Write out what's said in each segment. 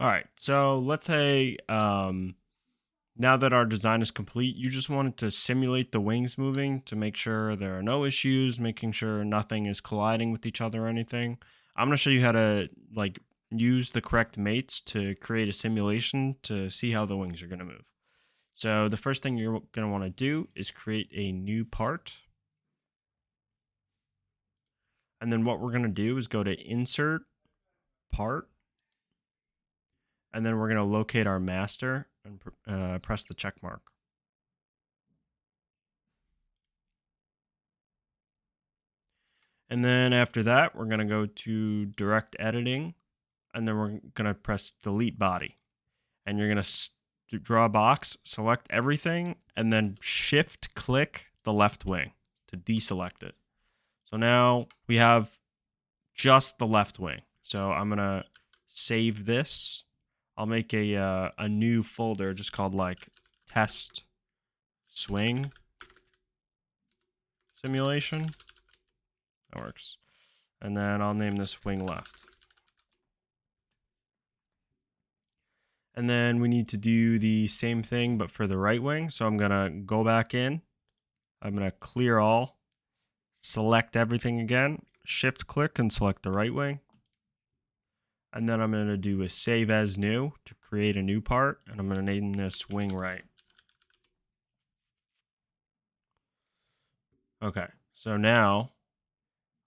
All right, so let's say now that our design is complete, you just wanted to simulate the wings moving to make sure there are no issues, making sure nothing is colliding with each other or anything. I'm going to show you how to use the correct mates to create a simulation to see how the wings are going to move. So the first thing you're going to want to do is create a new part. And then what we're going to do is go to Insert, Part, and then we're going to locate our master and press the check mark. And then after that, we're going to go to Direct Editing, and then we're going to press Delete Body. And you're going to draw a box, select everything, and then Shift-click the left wing to deselect it. So now we have just the left wing. So I'm going to save this. I'll make a new folder just called Test Swing Simulation. That works. And then I'll name this wing left. And then we need to do the same thing, but for the right wing. So I'm going to go back in. I'm going to clear all, select everything again, shift click and select the right wing. And then I'm going to do a save as new to create a new part. And I'm going to name this wing right. Okay, so now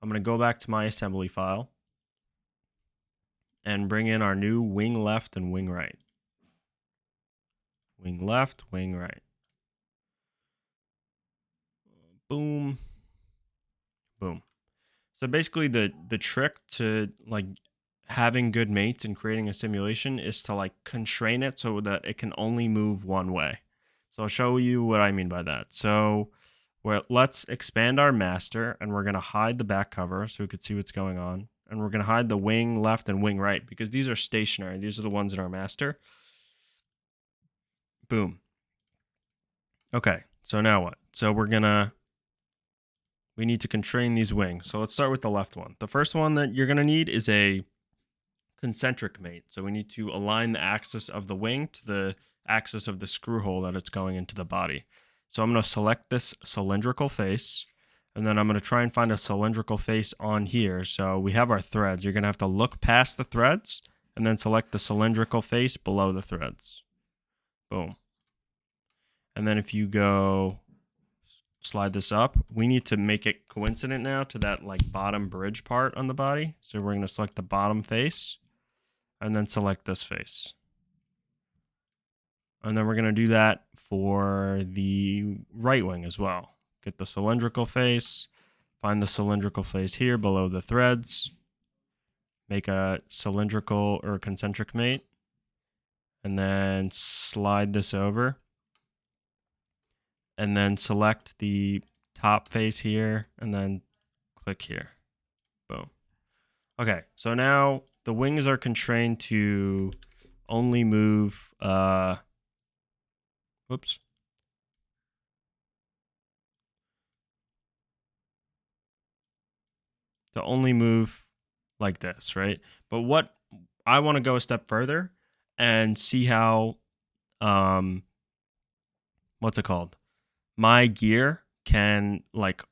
I'm going to go back to my assembly file and bring in our new wing left and wing right. Wing left, wing right. Boom. Boom. So basically the trick to having good mates and creating a simulation is to constrain it so that it can only move one way. So I'll show you what I mean by that. So let's expand our master, and we're going to hide the back cover so we could see what's going on. And we're going to hide the wing left and wing right because these are stationary. These are the ones in our master. Boom. Okay, so now what? So we need to constrain these wings. So let's start with the left one. The first one that you're going to need is a concentric mate. So we need to align the axis of the wing to the axis of the screw hole that it's going into the body. So I'm going to select this cylindrical face, and then I'm going to try and find a cylindrical face on here. So we have our threads. You're going to have to look past the threads and then select the cylindrical face below the threads. Boom. And then if you go slide this up, we need to make it coincident now to that bottom bridge part on the body. So we're going to select the bottom face and then select this face. And then we're going to do that for the right wing as well. Get the cylindrical face, find the cylindrical face here below the threads, make a cylindrical or concentric mate, and then slide this over. And then select the top face here, and then click here. Boom. Okay, so now the wings are constrained to only move, whoops. To only move like this, right? But what I want to go a step further and see how, what's it called? My gear can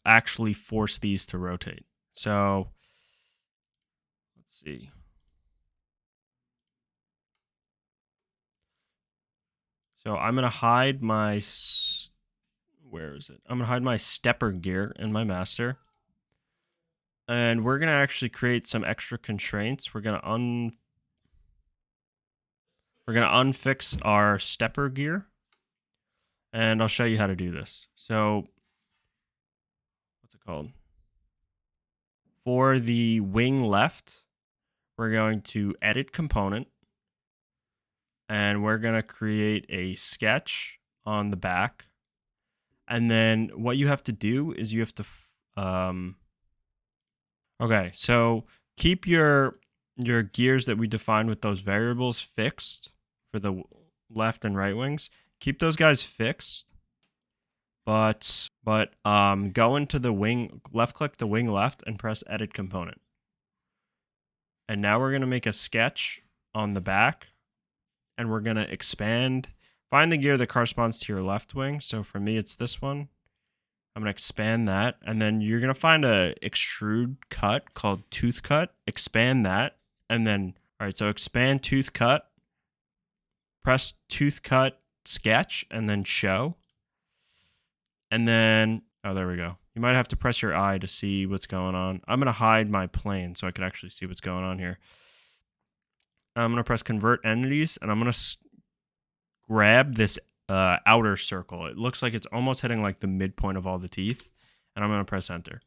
actually force these to rotate. So let's see. So I'm going to hide my, where is it? I'm going to hide my stepper gear in my master. And we're going to actually create some extra constraints. We're going to unfix our stepper gear. And I'll show you how to do this. So what's it called? For the wing left, we're going to edit component. And we're going to create a sketch on the back. And then what you have to do is you have to, okay, so keep your gears that we defined with those variables fixed for the left and right wings. Keep those guys fixed, but go into the wing, left click the wing left and press edit component. And now we're going to make a sketch on the back and we're going to expand. Find the gear that corresponds to your left wing. So for me, it's this one. I'm going to expand that, and then you're going to find a extrude cut called tooth cut. Expand that, and then, all right, so expand tooth cut, press tooth cut sketch, and then show. And then, oh, there we go. You might have to press your eye to see what's going on. I'm going to hide my plane so I can actually see what's going on here. I'm going to press convert entities, and I'm going to grab this outer circle. It looks like it's almost hitting like the midpoint of all the teeth, and I'm going to press enter.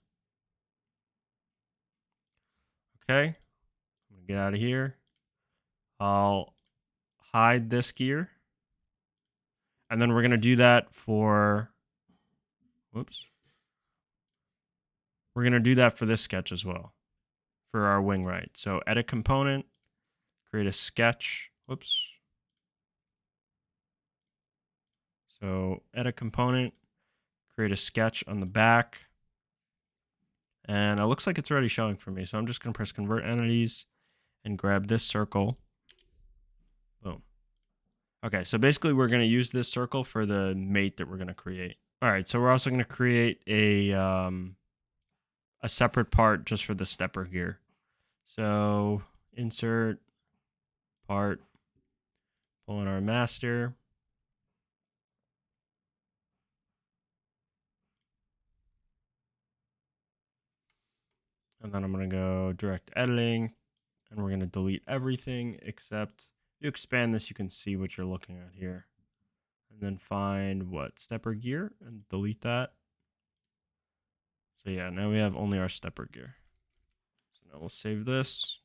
Okay, I'm going to get out of here. I'll hide this gear, and then we're going to do that for, whoops. We're going to do that for this sketch as well, for our wing right. So edit component, create a sketch, whoops. So edit component, create a sketch on the back. And it looks like it's already showing for me. So I'm just going to press convert entities and grab this circle. Boom. Okay, so basically we're going to use this circle for the mate that we're going to create. All right, so we're also going to create a separate part just for the stepper gear. So insert part, pull in our master. And then I'm going to go direct editing, and we're going to delete everything except, if you expand this, you can see what you're looking at here. And then find what? Stepper gear, and delete that. So yeah, now we have only our stepper gear. So now we'll save this.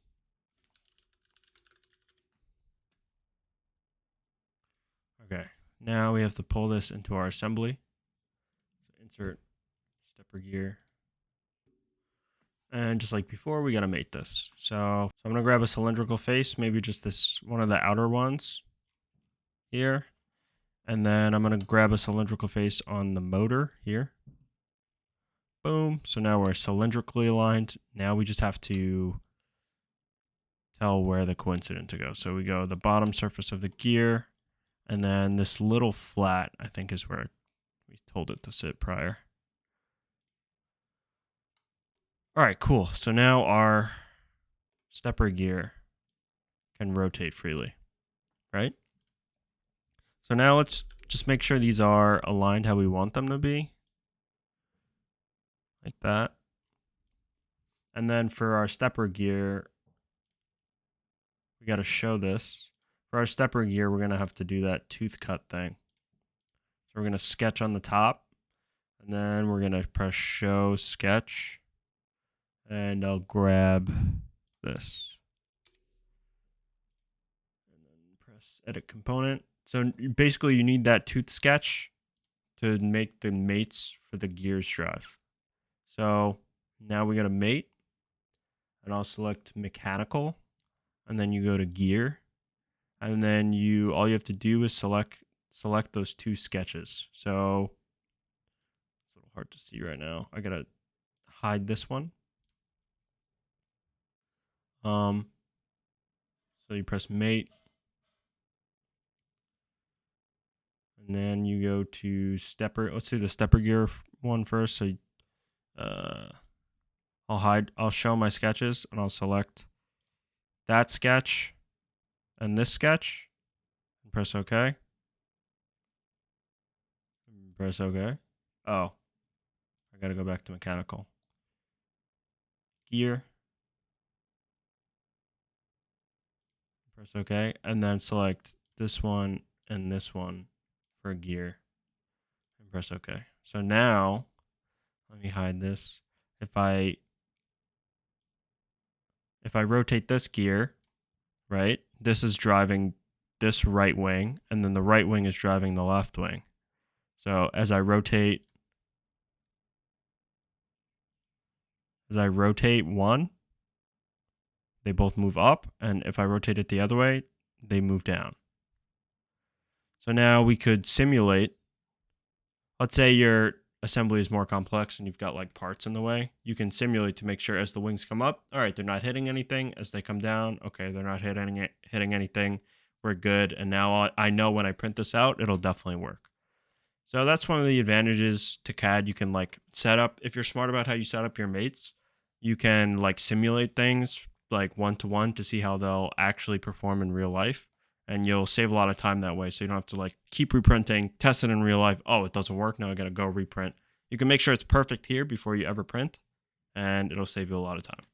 Okay, now we have to pull this into our assembly. So insert stepper gear. And just like before, we got to mate this. So I'm going to grab a cylindrical face, maybe just this one of the outer ones here. And then I'm going to grab a cylindrical face on the motor here. Boom. So now we're cylindrically aligned. Now we just have to tell where the coincident to go. So we go the bottom surface of the gear, and then this little flat, I think, is where we told it to sit prior. All right, cool. So now our stepper gear can rotate freely, right? So now let's just make sure these are aligned how we want them to be, like that. And then for our stepper gear, we got to show this. For our stepper gear, we're going to have to do that tooth cut thing. So we're going to sketch on the top, and then we're going to press show sketch. And I'll grab this. And then press edit component. So basically you need that tooth sketch to make the mates for the gears drive. So now we got a mate. And I'll select mechanical. And then you go to gear. And then all you have to do is select those two sketches. So it's a little hard to see right now. I gotta hide this one. So you press mate, and then you go to stepper. Let's do the stepper gear one first. So I'll show my sketches, and I'll select that sketch and this sketch, and press OK. Press OK. Oh, I gotta go back to mechanical. Gear. Press OK, and then select this one and this one for gear, and press OK. So now, let me hide this. If I rotate this gear, right, this is driving this right wing, and then the right wing is driving the left wing. So as I rotate one, they both move up, and if I rotate it the other way, they move down. So now we could simulate. Let's say your assembly is more complex and you've got like parts in the way. You can simulate to make sure as the wings come up, all right, they're not hitting anything. As they come down, okay, they're not hitting anything. we're good. And now I know when I print this out, it'll definitely work. So that's one of the advantages to CAD. You can like set up, if you're smart about how you set up your mates, you can like simulate things like one-to-one to see how they'll actually perform in real life. And you'll save a lot of time that way. So you don't have to like keep reprinting, test it in real life. Oh, it doesn't work. Now I got to go reprint. You can make sure it's perfect here before you ever print, and it'll save you a lot of time.